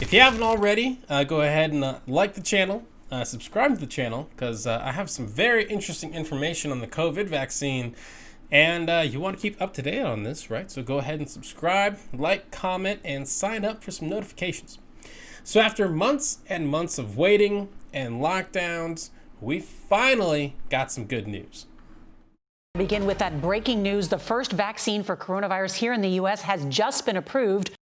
If you haven't already, go ahead and like the channel, subscribe to the channel, because I have some very interesting information on the COVID vaccine, and you want to keep up to date on this, right? So go ahead and subscribe, like, comment, and sign up for some notifications. So after months and months of waiting and lockdowns, we finally got some good news. Begin with that breaking news. The first vaccine for coronavirus here in the U.S. has just been approved.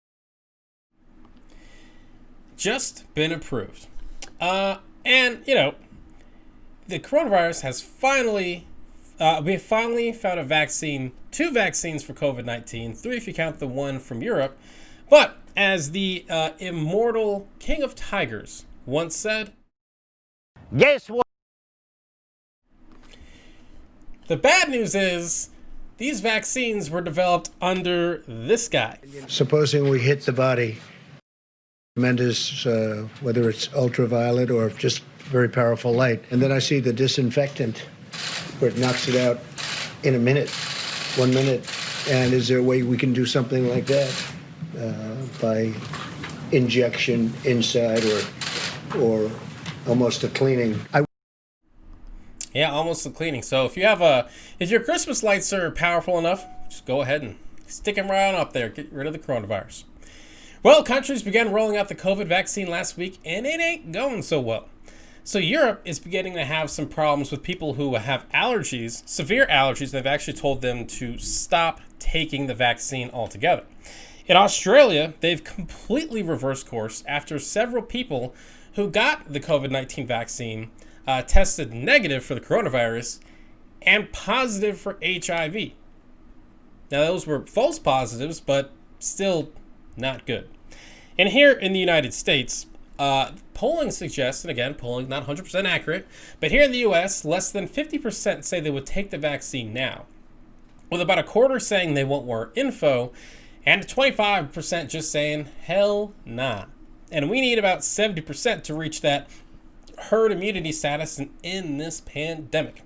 And, you know, the coronavirus has finally, we have finally found a vaccine, 2 vaccines for COVID-19, 3 if you count the one from Europe. But as the immortal King of Tigers once said, guess what? The bad news is these vaccines were developed under this guy. Supposing we hit the body, tremendous, whether it's ultraviolet or just very powerful light, and then I see the disinfectant where it knocks it out in a minute, 1 minute. And is there a way we can do something like that by injection inside or almost a cleaning? Yeah, almost a cleaning. So if your Christmas lights are powerful enough, just go ahead and stick them right on up there. Get rid of the coronavirus. Well, countries began rolling out the COVID vaccine last week, and it ain't going so well. So Europe is beginning to have some problems with people who have allergies, severe allergies. They've actually told them to stop taking the vaccine altogether. In Australia, they've completely reversed course after several people who got the COVID-19 vaccine tested negative for the coronavirus and positive for HIV. Now, those were false positives, but still not good. And here in the United States, polling suggests, and again, polling not 100% accurate, but here in the US, less than 50% say they would take the vaccine now, with about a quarter saying they want more info, and 25% just saying, hell nah. And we need about 70% to reach that herd immunity status in this pandemic.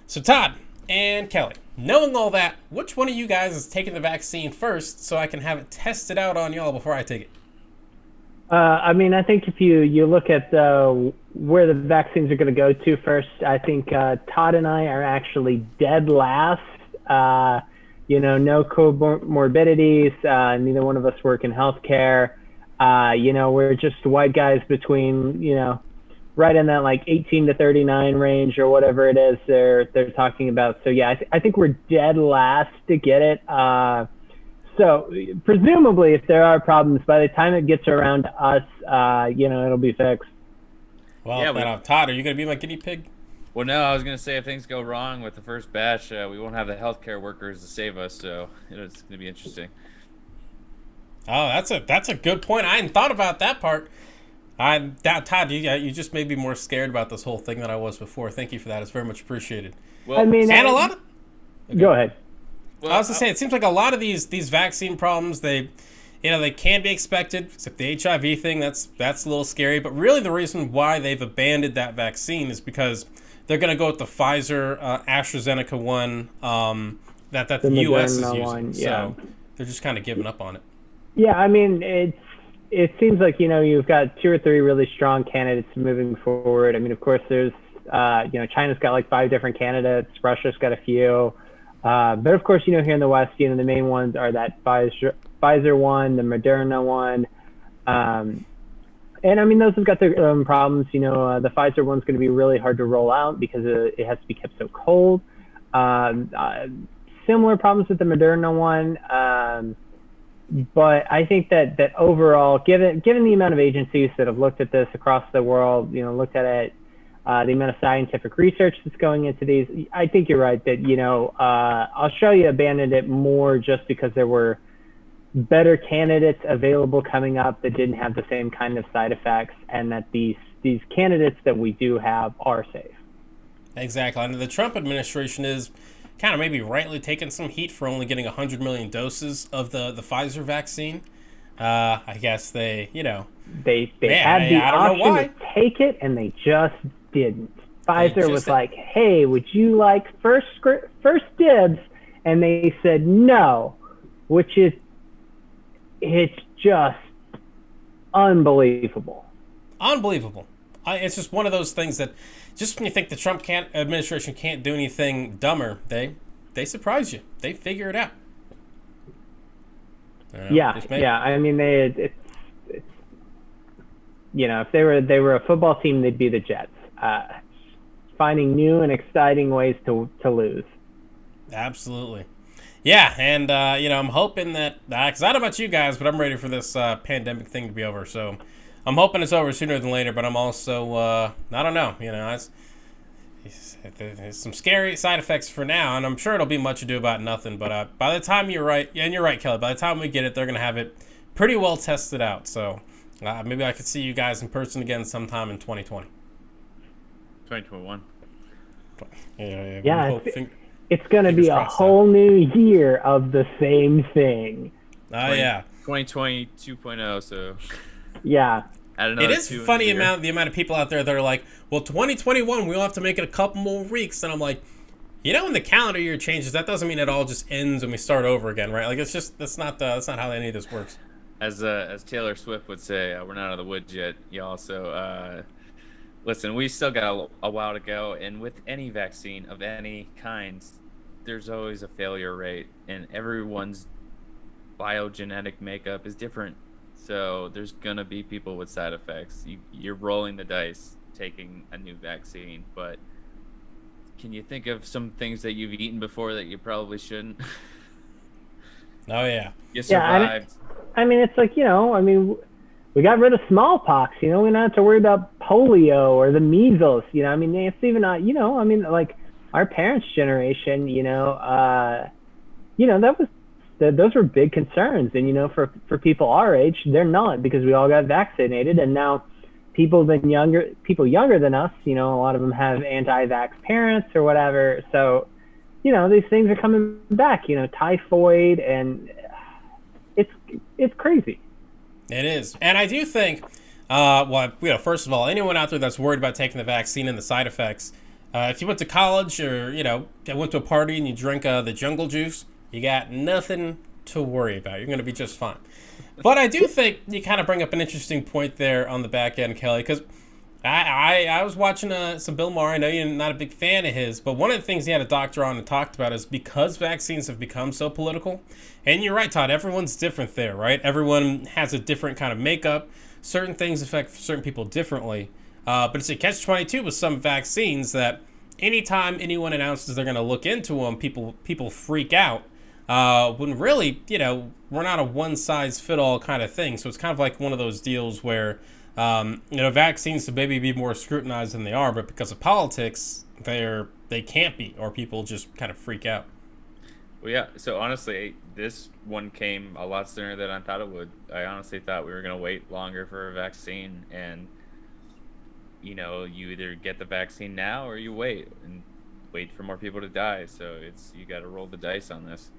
So Todd and Kelly, knowing all that, which one of you guys is taking the vaccine first so I can have it tested out on y'all before I take it? I mean, I think if you look at where the vaccines are going to go to first, I think Todd and I are actually dead last. No comorbidities. Neither one of us work in healthcare. We're just white guys between, right in that like 18 to 39 range or whatever it is they're talking about. So yeah, I think we're dead last to get it. So presumably if there are problems, by the time it gets around to us, it'll be fixed. Well, yeah, Todd, are you going to be my guinea pig? Well, no, I was going to say if things go wrong with the first batch, we won't have the healthcare workers to save us. So it's going to be interesting. Oh, that's a good point. I hadn't thought about that part. Todd, you just made me more scared about this whole thing than I was before. Thank you for that. It's very much appreciated. Well, I mean, and a lot of... Okay. Go ahead. Well, I was going to say, it seems like a lot of these vaccine problems, they can be expected, except the HIV thing, that's a little scary. But really the reason why they've abandoned that vaccine is because they're going to go with the Pfizer, AstraZeneca one that the U.S. is using. One, yeah. So they're just kind of giving up on it. Yeah, I mean, it seems like, you've got 2 or 3 really strong candidates moving forward. I mean, of course, there's, China's got like 5 different candidates. Russia's got a few. But of course, here in the West, the main ones are that Pfizer one, the Moderna one. And I mean, those have got their problems. The Pfizer one's going to be really hard to roll out because it has to be kept so cold. Similar problems with the Moderna one. But I think that overall, given the amount of agencies that have looked at this across the world, looked at it, the amount of scientific research that's going into these, I think you're right that, Australia abandoned it more just because there were better candidates available coming up that didn't have the same kind of side effects, and that these candidates that we do have are safe. Exactly. And the Trump administration is kind of maybe rightly taking some heat for only getting 100 million doses of the Pfizer vaccine. I guess they had the option to take it, and they just didn't. Pfizer was like, hey, would you like first dibs? And they said no, which is, it's just unbelievable. Unbelievable. It's just one of those things that just when you think the Trump administration can't do anything dumber, they surprise you. They figure it out. Yeah. I mean, it's if they were a football team, they'd be the Jets. Finding new and exciting ways to lose. Absolutely. Yeah, and I'm hoping that because I don't know about you guys, but I'm ready for this pandemic thing to be over. So I'm hoping it's over sooner than later. But I'm also I don't know. There's some scary side effects for now, and I'm sure it'll be much ado about nothing. But by the time you're right, Kelly. By the time we get it, they're gonna have it pretty well tested out. So maybe I could see you guys in person again sometime in 2020. 2021. Yeah, it's going to be a whole new year of the same thing. Oh, yeah. 2020 2.0, so... Yeah. It is funny the amount of people out there that are like, well, 2021, we'll have to make it a couple more weeks. And I'm like, when the calendar year changes, that doesn't mean it all just ends and we start over again, right? Like, it's just, that's not how any of this works. As Taylor Swift would say, we're not out of the woods yet, y'all. So, listen, we still got a while to go. And with any vaccine of any kind, there's always a failure rate. And everyone's biogenetic makeup is different. So there's going to be people with side effects. You're rolling the dice taking a new vaccine. But can you think of some things that you've eaten before that you probably shouldn't? Oh, yeah. You survived. I mean, it's like, we got rid of smallpox, we don't have to worry about polio or the measles, I mean, it's even not, like our parents' generation, those were big concerns. And, for people our age, they're not, because we all got vaccinated. And now people younger than us, a lot of them have anti-vax parents or whatever. So, these things are coming back, typhoid, and it's crazy. It is. And I do think, first of all, anyone out there that's worried about taking the vaccine and the side effects, if you went to college or, went to a party and you drink the jungle juice, you got nothing to worry about. You're going to be just fine. But I do think you kind of bring up an interesting point there on the back end, Kelly, because I was watching some Bill Maher. I know you're not a big fan of his, but one of the things he had a doctor on and talked about is because vaccines have become so political, and you're right, Todd, everyone's different there, right? Everyone has a different kind of makeup. Certain things affect certain people differently. But it's a catch-22 with some vaccines that anytime anyone announces they're going to look into them, people freak out. When really, we're not a one-size-fit-all kind of thing. So it's kind of like one of those deals where vaccines should maybe be more scrutinized than they are, but because of politics, they can't be, or people just kind of freak out. Well, yeah. So honestly, this one came a lot sooner than I thought it would. I honestly thought we were going to wait longer for a vaccine, and you either get the vaccine now or you wait for more people to die. So you got to roll the dice on this.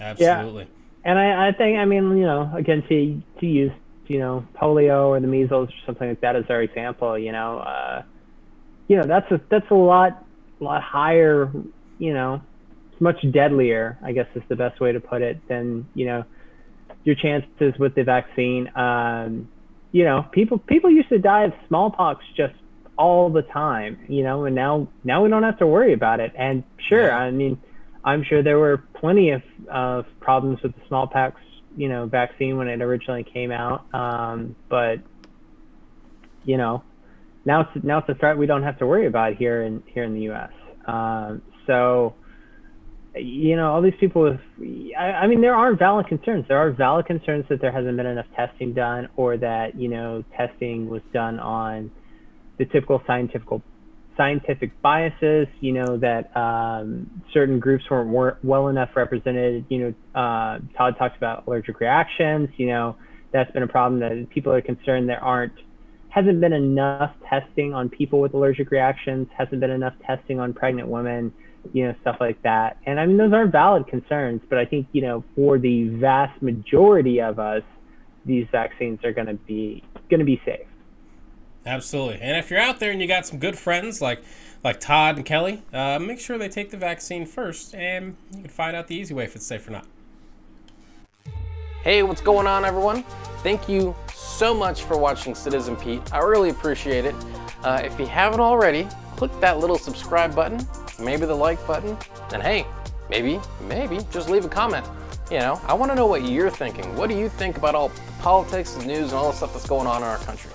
Absolutely. Yeah. And I think, again, to use polio or the measles or something like that as our example, that's a lot higher, it's much deadlier, I guess is the best way to put it, than, your chances with the vaccine. People used to die of smallpox just all the time, and now we don't have to worry about it. And sure, yeah. I'm sure there were plenty of problems with the smallpox vaccine when it originally came out, but now it's a threat we don't have to worry about here in the U.S. So all these people with, there are valid concerns. There are valid concerns that there hasn't been enough testing done, or that testing was done on the typical scientific biases, that certain groups weren't well enough represented. Todd talked about allergic reactions. That's been a problem that people are concerned hasn't been enough testing on people with allergic reactions, hasn't been enough testing on pregnant women, stuff like that. And those are valid concerns, but I think, for the vast majority of us, these vaccines are going to be safe. Absolutely. And if you're out there and you got some good friends like Todd and Kelly, make sure they take the vaccine first, and you can find out the easy way if it's safe or not. Hey, what's going on, everyone? Thank you so much for watching Citizen Pete. I really appreciate it. If you haven't already, click that little subscribe button, maybe the like button, and hey, maybe, just leave a comment. You know, I want to know what you're thinking. What do you think about all the politics and news and all the stuff that's going on in our country?